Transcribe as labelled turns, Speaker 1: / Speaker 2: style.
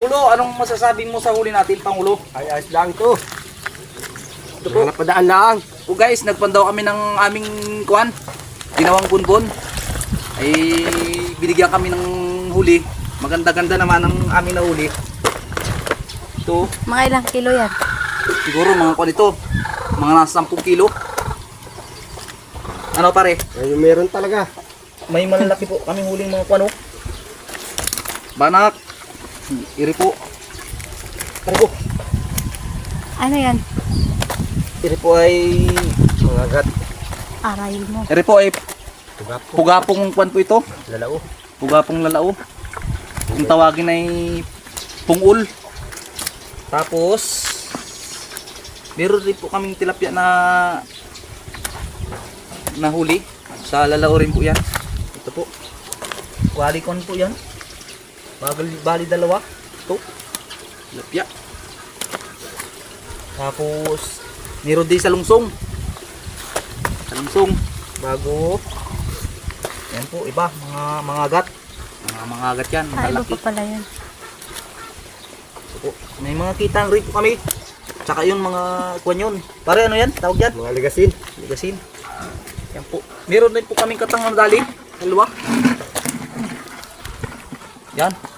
Speaker 1: Pangulo, anong masasabi mo sa huli natin, Pangulo?
Speaker 2: Ay, ayos lang to.
Speaker 1: Ito po.
Speaker 2: Napadaan lang.
Speaker 1: O guys, nagpandaw kami ng aming kuwan, ginawang bunbon. Ay binigyan kami ng huli. Maganda-ganda naman ang aming nahuli. Ito,
Speaker 3: Mga ilang kilo yan?
Speaker 1: siguro mga kuwan ito. Mga nasa 10 kilo. Ano pare?
Speaker 2: Ay, meron talaga.
Speaker 1: May malalaki po kaming huling mga kuwan, oh. Banak. Iri po. Iri po.
Speaker 3: Ano yan?
Speaker 1: Iri po ay
Speaker 2: Mga gat.
Speaker 3: Aray mo.
Speaker 1: Iri po ay
Speaker 2: Tugapo.
Speaker 1: pugapong kuwan po ito.
Speaker 2: Lalao.
Speaker 1: Pugapong lalao. Ang tawagin ay pungul. Tapos meron rin po kaming tilapia na nahuli. Sa lalao rin po yan. Ito po. Walikon po yan. Bali dalawa. Ito. Tilapia. Tapos meron din sa lungsong. Sa lungsong. Bago. Yan po, iba. Mga agat. Mga agat yan.
Speaker 3: Ah, iba
Speaker 1: Malaki.
Speaker 3: pa pala yan.
Speaker 1: Ito po. May mga kitang rin po kami. Tsaka yung mga kuwan yun. Pare ano yan? Tawag yan?
Speaker 2: Mga ligasin.
Speaker 1: Ligasin. Yan po. Meron din po kaming katangang dali. Dalawa. Yan.